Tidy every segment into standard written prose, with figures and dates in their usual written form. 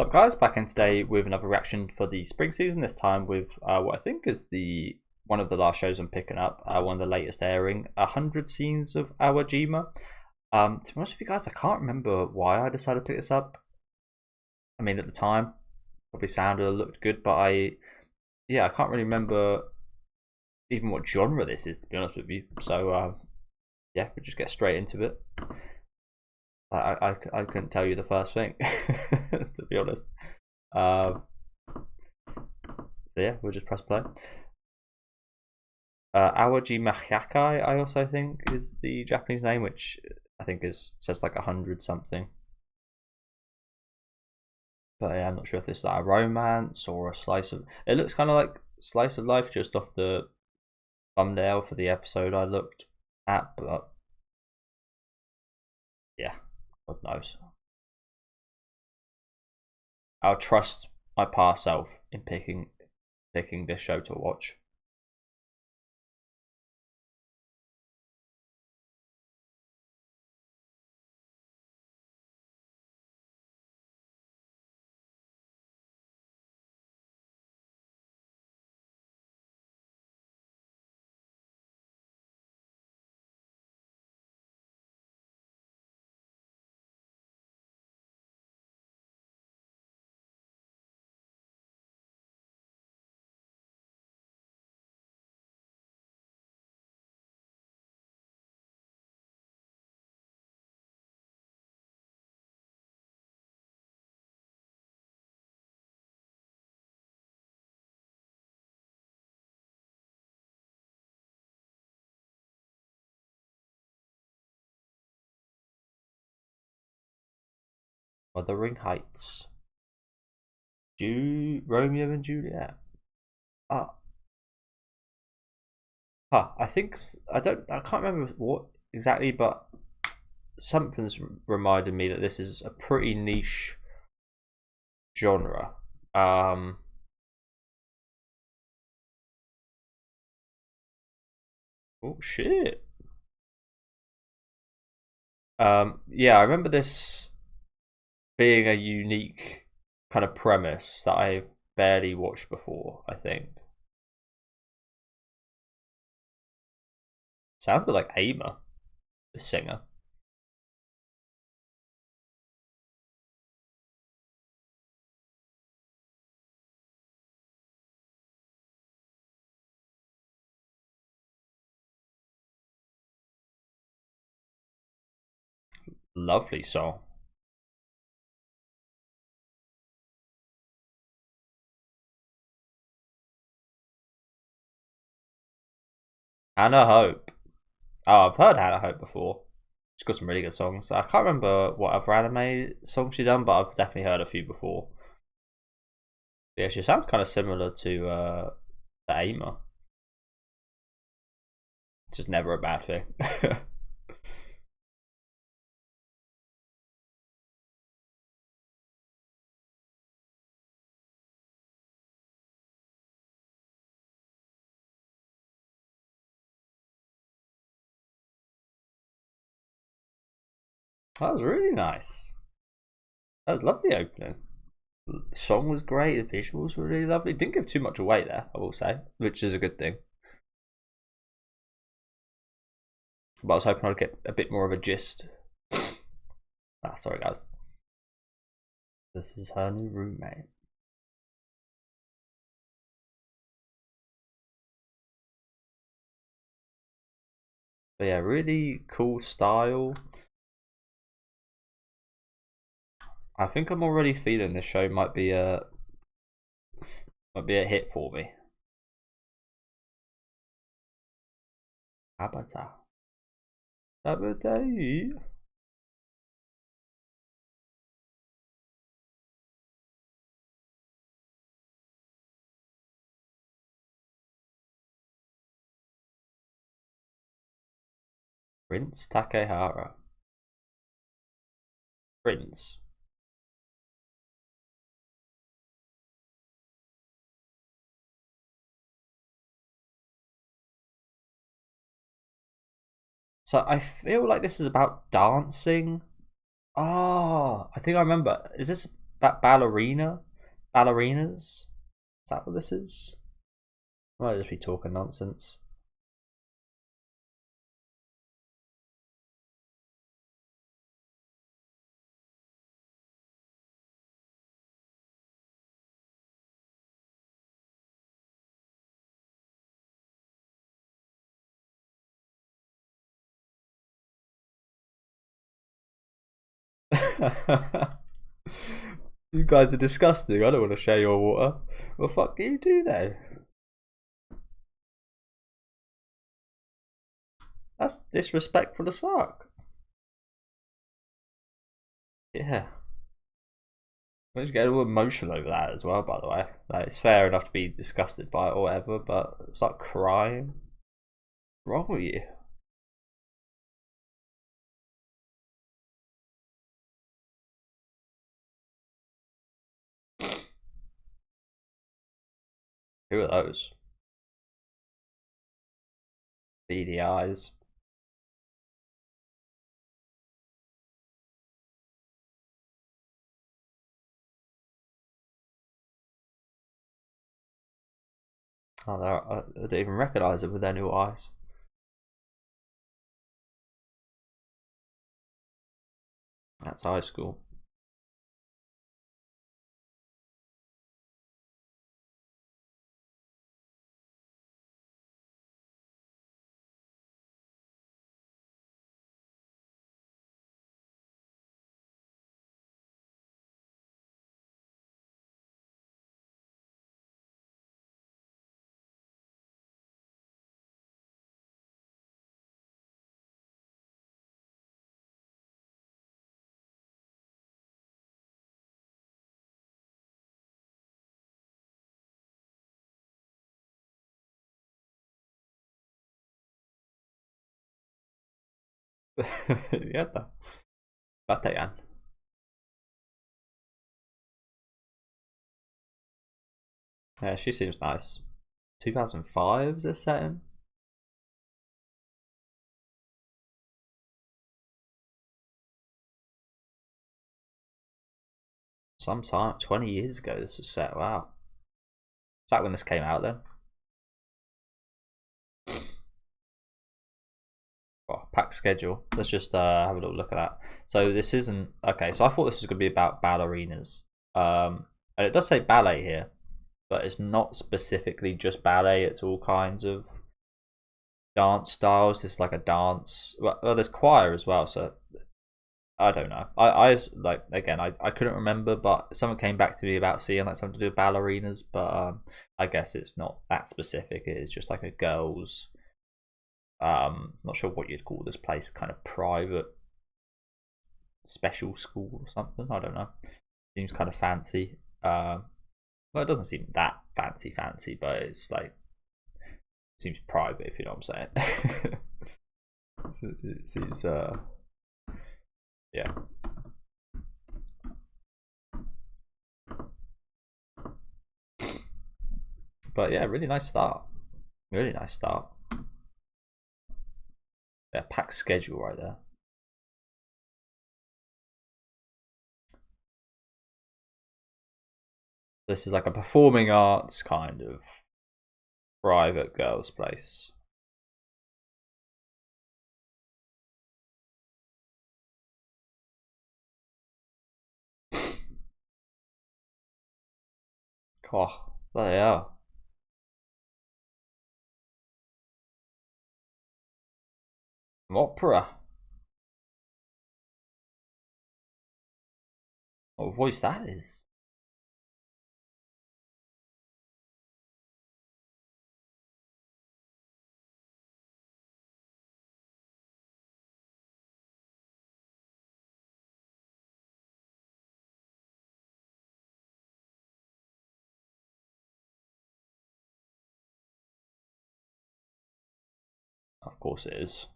What's up, guys? Back in today with another reaction for the spring season. This time with what I think is the one of the last shows I'm picking up, one of the latest airing, 100 Scenes of Awajima. To be honest with you guys, I can't remember why I decided to pick this up. I mean, at the time, probably sounded or looked good, but I can't really remember even what genre this is, to be honest with you. So yeah, we'll just get straight into it. I couldn't tell you the first thing, to be honest. So yeah, we'll just press play. Awajima Hyakkei, I also think is the Japanese name, which I think says like 100 something. But yeah, I'm not sure if this is like a romance or a slice of. It looks kind of like slice of life just off the thumbnail for the episode I looked at, but yeah, God knows. I'll trust my past self in picking this show to watch. Wuthering Heights. Romeo and Juliet. Ah, I think I can't remember what exactly, but something's reminded me that this is a pretty niche genre. Oh shit. Yeah, I remember this being a unique kind of premise that I've barely watched before, I think. Sounds a bit like Aimer, the singer. Lovely song. Hannah Hope. Oh, I've heard Hannah Hope before. She's got some really good songs. I can't remember what other anime songs she's done, but I've definitely heard a few before. Yeah, she sounds kind of similar to Aimer. It's just never a bad thing. That was really nice. That was lovely opening. The song was great. The visuals were really lovely. Didn't give too much away there, I will say, which is a good thing. But I was hoping I'd get a bit more of a gist. Sorry guys. This is her new roommate. But yeah, really cool style. I think I'm already feeling this show might be a hit for me. Abata. Abata. Prince Takehara. Prince. So I feel like this is about dancing. Oh, I think I remember. Is this ballerinas. Is that what this is? I might just be talking nonsense. You guys are disgusting. I don't want to share your water. Well, fuck you do then. That's disrespectful as fuck. Yeah. I just get all emotional over that as well, by the way. Like, it's fair enough to be disgusted by it or whatever, but it's like crying. What's wrong with you? Who are those? Beady eyes. Oh, I don't even recognise it with their new eyes. That's high school. Jätä. Pätejän. Yeah, she seems nice. 2005 is this set in? Sometime 20 years ago this was set. Wow. Is that when this came out then? Oh, pack schedule. Let's just have a little look at that. So this isn't okay. So I thought this was going to be about ballerinas, and it does say ballet here, but it's not specifically just ballet. It's all kinds of dance styles. It's like a dance. Well, there's choir as well. So I don't know. I like again. I couldn't remember, but someone came back to me about seeing like something to do with ballerinas. But I guess it's not that specific. It is just like a girls. Not sure what you'd call this place, kind of private special school or something. I don't know. Seems kind of fancy. Well, it doesn't seem that fancy, but it's like seems private, if you know what I'm saying. It seems yeah. But yeah, really nice start. Really nice start. Yeah, packed schedule right there. This is like a performing arts kind of private girls' place. Oh, there they are. Opera. What voice that is. Of course it is.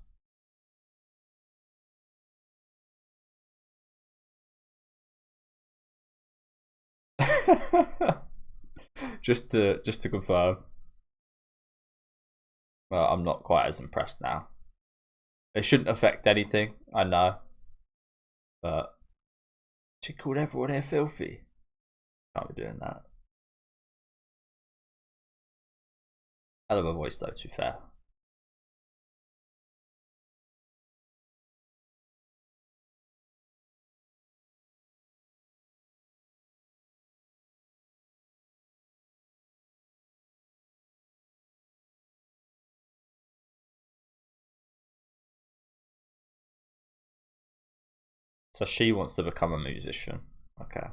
just to confirm. Well, I'm not quite as impressed now. It shouldn't affect anything, I know. But she called everyone here filthy. Can't be doing that. I love a voice though, to be fair. So she wants to become a musician. Okay.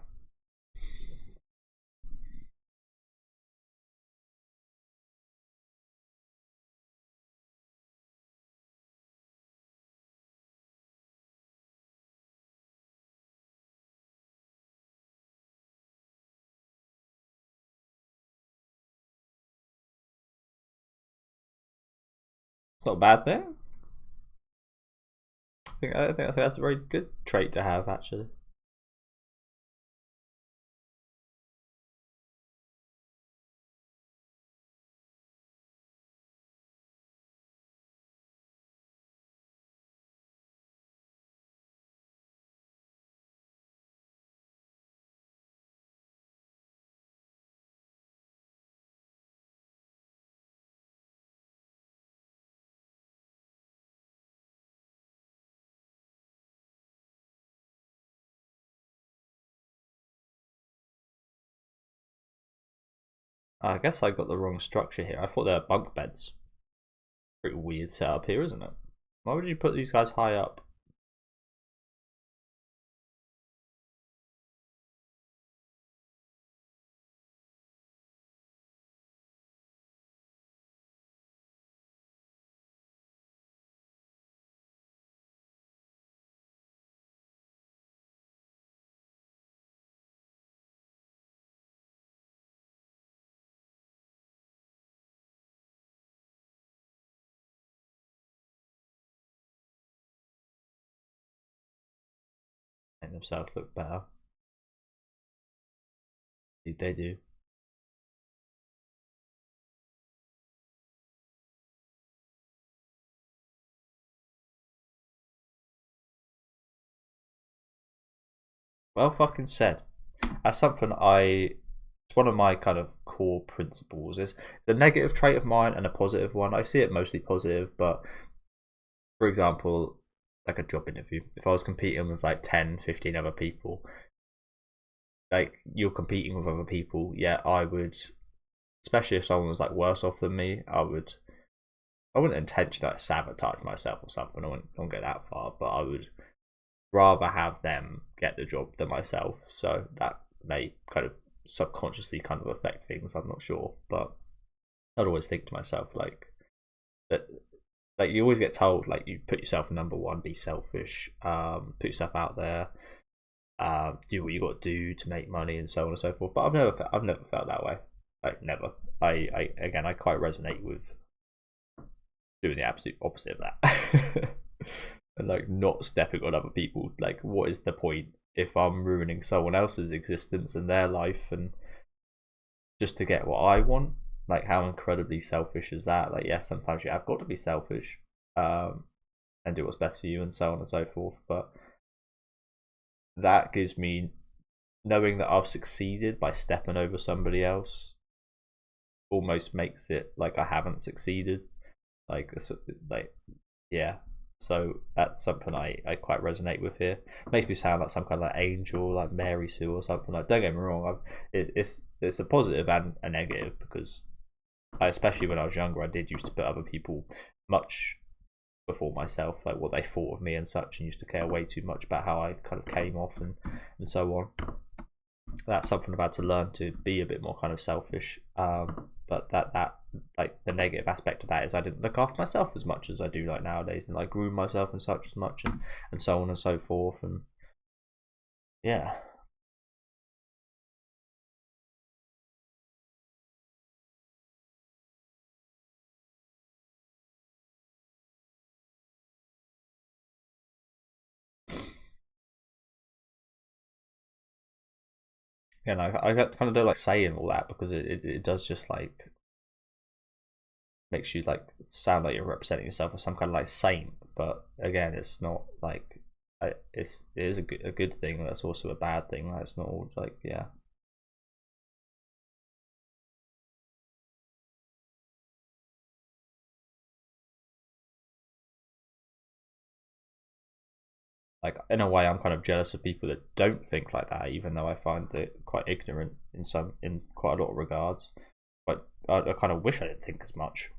It's not a bad thing. I think that's a very good trait to have, actually. I guess I got the wrong structure here. I thought they were bunk beds. Pretty weird setup here, isn't it? Why would you put these guys high up? Make themselves look better. They do. Well fucking said. That's something it's one of my kind of core principles. It's a negative trait of mine and a positive one. I see it mostly positive, but for example, like a job interview, if I was competing with like 10, 15 other people, like you're competing with other people, yeah, I would, especially if someone was like worse off than me, I wouldn't intentionally like sabotage myself or something. I wouldn't go that far, but I would rather have them get the job than myself. So that may kind of subconsciously kind of affect things. I'm not sure, but I'd always think to myself like that. Like you always get told, like you put yourself number one, be selfish, put yourself out there, do what you got to do to make money, and so on and so forth. But I've never felt that way. Like never. I quite resonate with doing the absolute opposite of that. And like not stepping on other people. Like, what is the point if I'm ruining someone else's existence and their life and just to get what I want? Like, how incredibly selfish is that? Like, yes, sometimes you have got to be selfish, and do what's best for you and so on and so forth. But that gives me knowing that I've succeeded by stepping over somebody else almost makes it like I haven't succeeded. Like, yeah. So that's something I quite resonate with here. Makes me sound like some kind of like angel, like Mary Sue or something. Like, don't get me wrong, it's a positive and a negative because especially when I was younger, I did used to put other people much before myself, like what they thought of me and such, and used to care way too much about how I kind of came off and so on. That's something I've had to learn to be a bit more kind of selfish. But that like the negative aspect of that is I didn't look after myself as much as I do like nowadays, and like groom myself and such as much, and so on and so forth, and yeah. And I kind of don't like saying all that because it does just like makes you like sound like you're representing yourself as some kind of like saint, but again, it's not like it is a good thing. That's also a bad thing. That's not all like yeah. Like, in a way, I'm kind of jealous of people that don't think like that, even though I find it quite ignorant in quite a lot of regards. But I kind of wish I didn't think as much.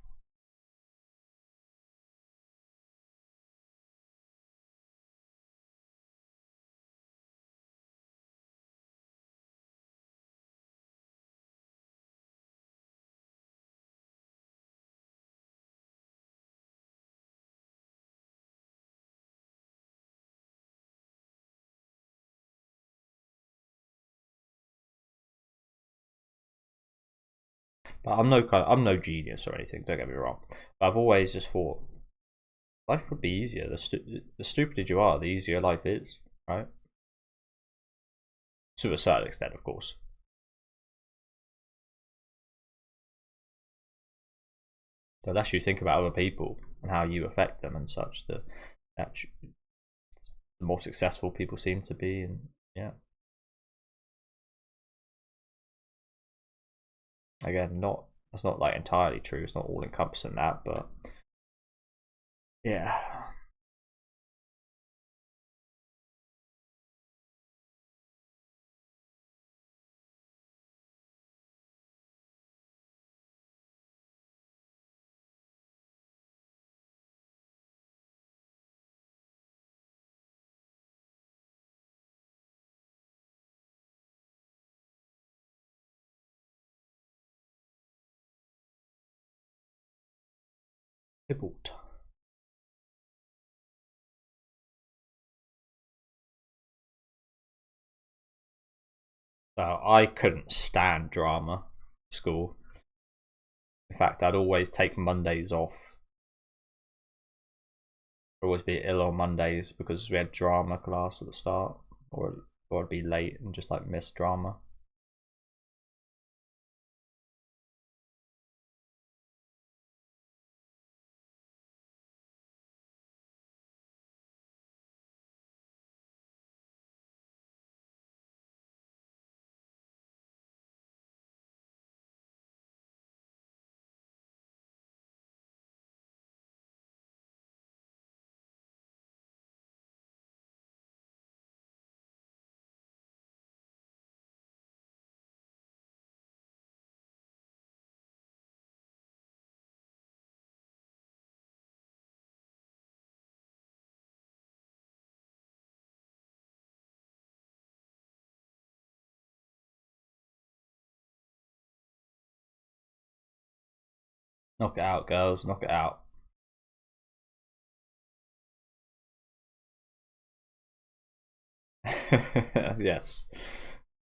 But I'm no genius or anything. Don't get me wrong. But I've always just thought life would be easier. The stupider you are, the easier life is, right? To a certain extent, of course. So unless you think about other people and how you affect them and such, the more successful people seem to be, and yeah. Again, not that's not like entirely true. It's not all encompassing that, but yeah. Tybalt. So I couldn't stand drama school. In fact, I'd always take Mondays off. I'd always be ill on Mondays because we had drama class at the start, or I'd be late and just like miss drama. Knock it out, girls. Knock it out. Yes.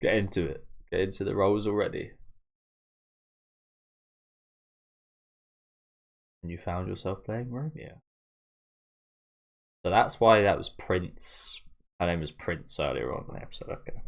Get into it. Get into the roles already. And you found yourself playing Romeo. So that's why that was Prince. Her name was Prince earlier on in the episode. Okay.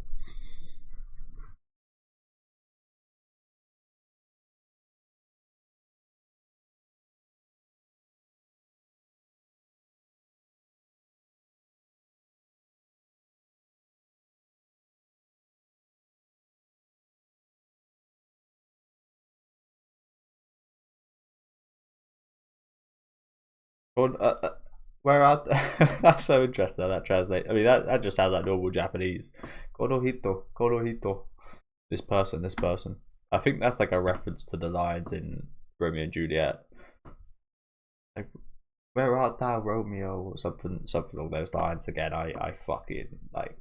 Well, where are that's so interesting how that translates. I mean, that just sounds like normal Japanese. Korohito, Korohito. This person, this person. I think that's like a reference to the lines in Romeo and Juliet. Like, where art thou, Romeo, or something along those lines. Again, I fucking like.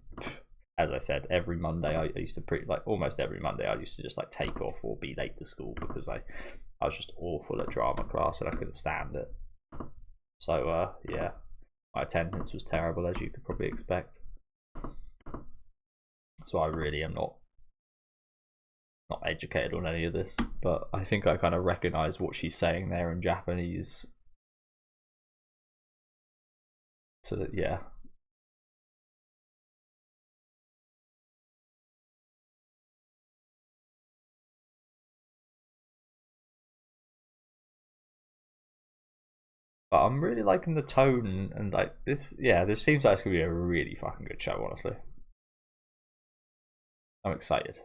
As I said, every Monday I used to like almost every Monday I used to just like take off or be late to school because I was just awful at drama class and I couldn't stand it. So yeah, my attendance was terrible as you could probably expect. So I really am not educated on any of this, but I think I kind of recognize what she's saying there in Japanese. So yeah. But I'm really liking the tone and like this. Yeah, this seems like it's gonna be a really fucking good show. Honestly, I'm excited.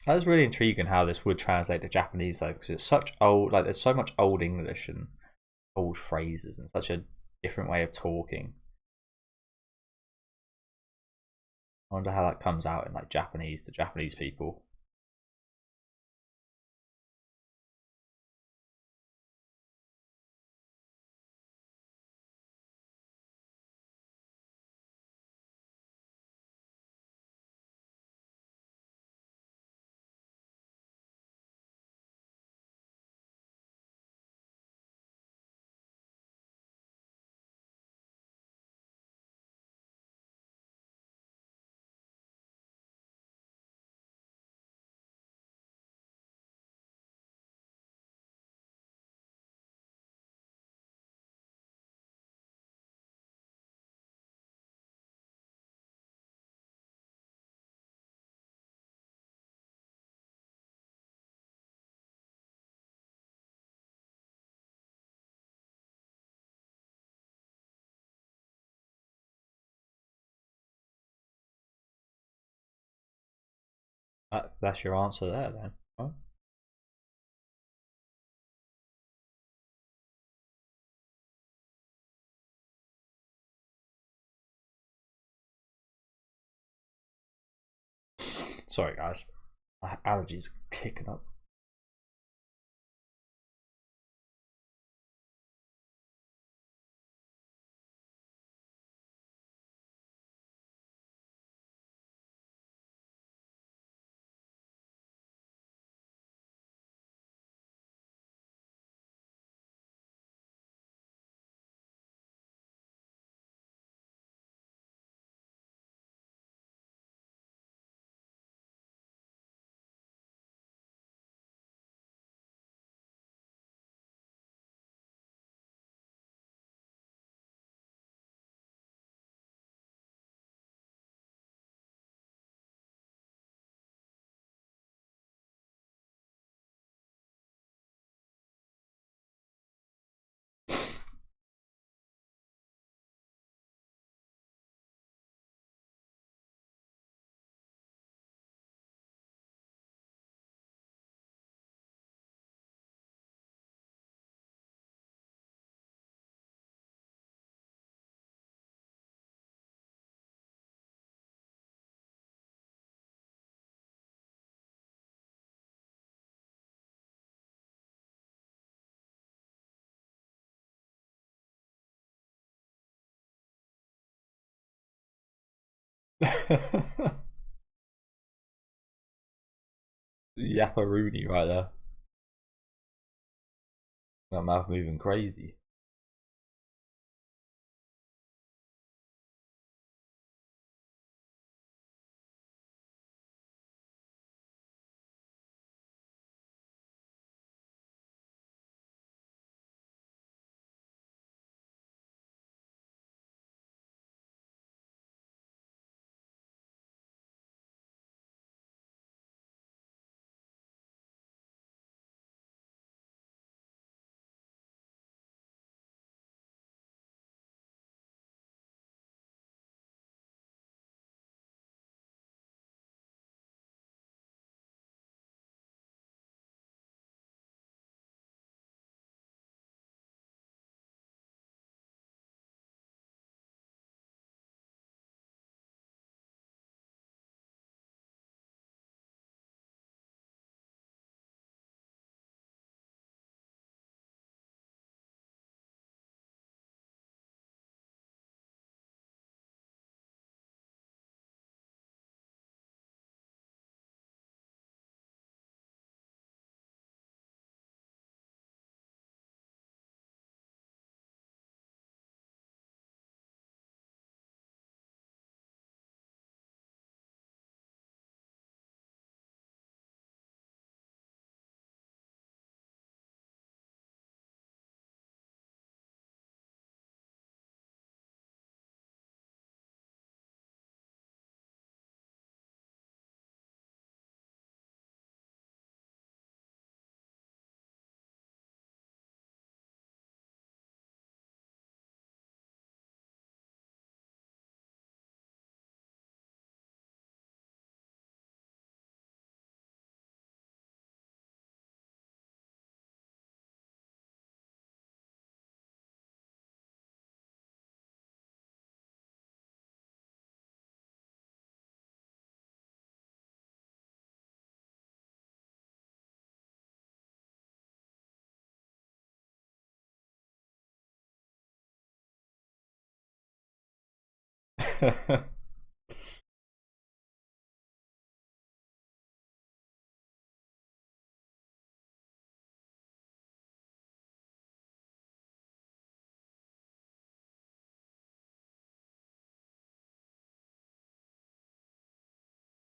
That's really intriguing how this would translate to Japanese though, because it's such old, like there's so much old English and old phrases and such a different way of talking. I wonder how that comes out in like Japanese to Japanese people. That's your answer there then. Huh? Sorry guys, my allergies are kicking up. Yapparoonie right there. My mouth moving crazy.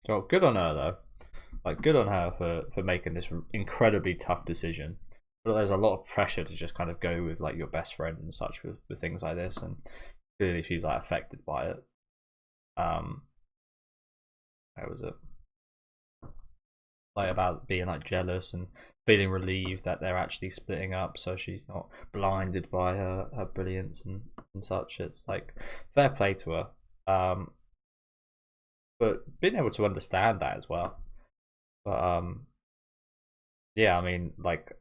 So good on her though. Like good on her for making this incredibly tough decision. But there's a lot of pressure to just kind of go with like your best friend and such with things like this, and clearly she's like affected by it. Um, how was it? Like about being like jealous and feeling relieved that they're actually splitting up, so she's not blinded by her brilliance and such. It's like fair play to her. But being able to understand that as well. But yeah, I mean, like,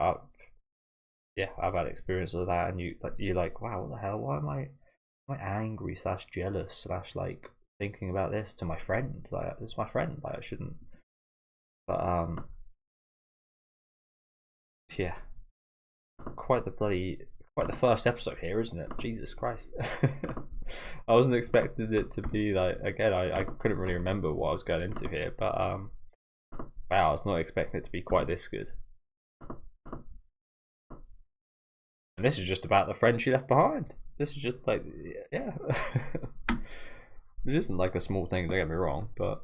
yeah, I've had experience of that, and you're like, wow, what the hell? Why am I angry slash jealous slash like thinking about this to my friend? Like, it's my friend. Like, I shouldn't. But yeah, quite the first episode here, isn't it? Jesus Christ. I wasn't expecting it to be like, again, I couldn't really remember what I was going into here, but wow, I was not expecting it to be quite this good. And this is just about the friend she left behind. This is just like, yeah. It isn't like a small thing, don't get me wrong, but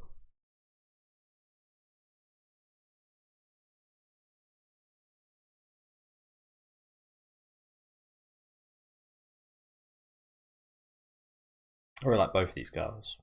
I really like both of these girls.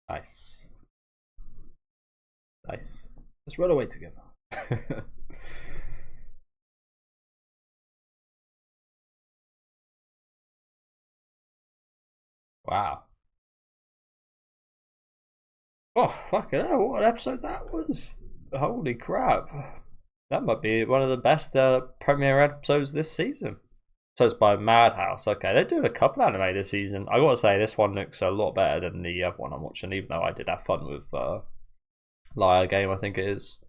Nice. Nice. Let's run away together. Wow. Oh, fucking hell, what an episode that was. Holy crap. That might be one of the best premiere episodes this season. So it's by Madhouse. Okay, they're doing a couple anime this season. I gotta say, this one looks a lot better than the other one I'm watching, even though I did have fun with Liar Game, I think it is.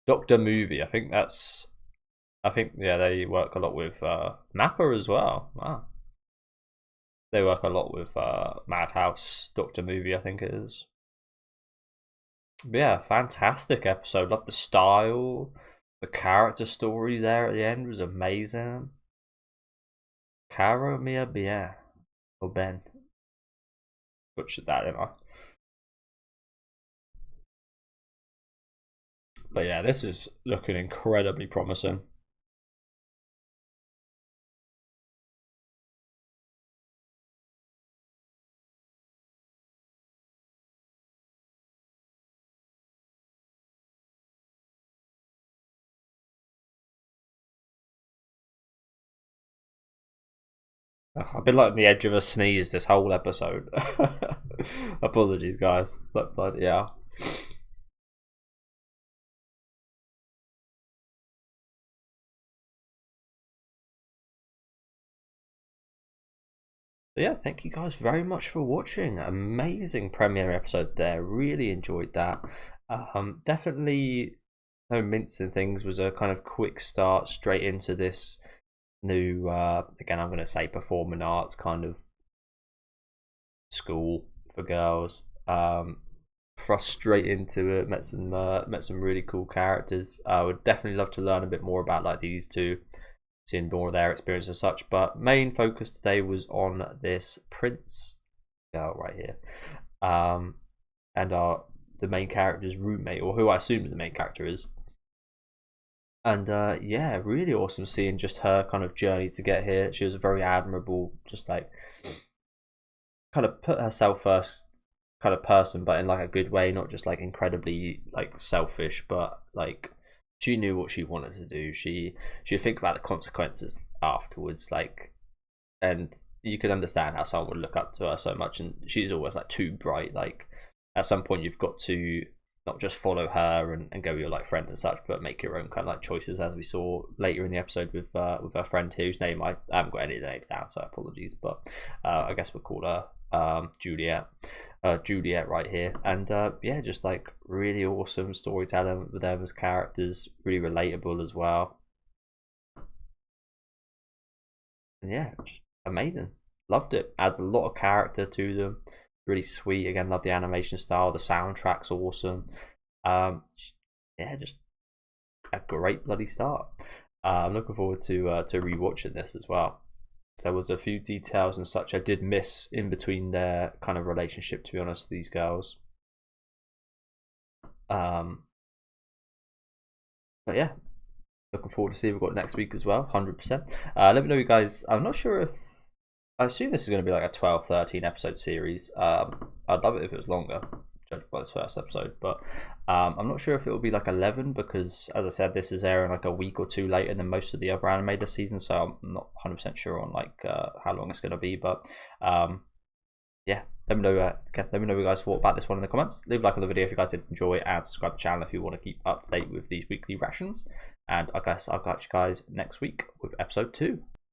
Doctor Movie, I think, yeah, they work a lot with Mappa as well. Wow. They work a lot with Madhouse, Doctor Movie, I think it is. But yeah, fantastic episode. Love the style. The character story there at the end was amazing. Caro Mia Bien. Or Ben. Butchered that, didn't I? But yeah, this is looking incredibly promising. I've been like on the edge of a sneeze this whole episode. Apologies, guys. But yeah. So yeah, thank you guys very much for watching. Amazing premiere episode there. Really enjoyed that. Definitely no mincing things. Was a kind of quick start straight into this new. Again, I'm going to say performing arts kind of school for girls. Thrust straight into it. Met some really cool characters. I would definitely love to learn a bit more about like these two, seeing more of their experience and such. But main focus today was on this prince girl right here, and our the main character's roommate, or who I assume the main character is. And yeah, really awesome seeing just her kind of journey to get here. She was very admirable, just like kind of put herself first kind of person, but in like a good way, not just like incredibly like selfish, but like she knew what she wanted to do. She would think about the consequences afterwards, like, and you could understand how someone would look up to her so much. And she's always like too bright. Like at some point, you've got to not just follow her and go with your like friend and such, but make your own kind of like choices, as we saw later in the episode with her friend here, whose name I haven't got any of the names down, so apologies. But I guess we'll call her Juliet, Juliet right here. And yeah, just like really awesome storytelling with them as characters, really relatable as well. And yeah, just amazing. Loved it. Adds a lot of character to them. Really sweet. Again, love the animation style. The soundtrack's awesome. Um, yeah, just a great bloody start. I'm looking forward to rewatching this as well. So there was a few details and such I did miss in between their kind of relationship, to be honest, these girls. Um, but yeah, looking forward to see what we've got next week as well. 100%. Let me know, you guys. I'm not sure if I assume this is going to be like a 12, 13 episode series. I'd love it if it was longer, judged by this first episode. But I'm not sure if it will be like 11 because, as I said, this is airing like a week or two later than most of the other anime this season. So I'm not 100% sure on like how long it's going to be. But yeah, let me know. Let me know what you guys thought about this one in the comments. Leave a like on the video if you guys did enjoy it, and subscribe to the channel if you want to keep up to date with these weekly rations. And I guess I'll catch you guys next week with episode 2.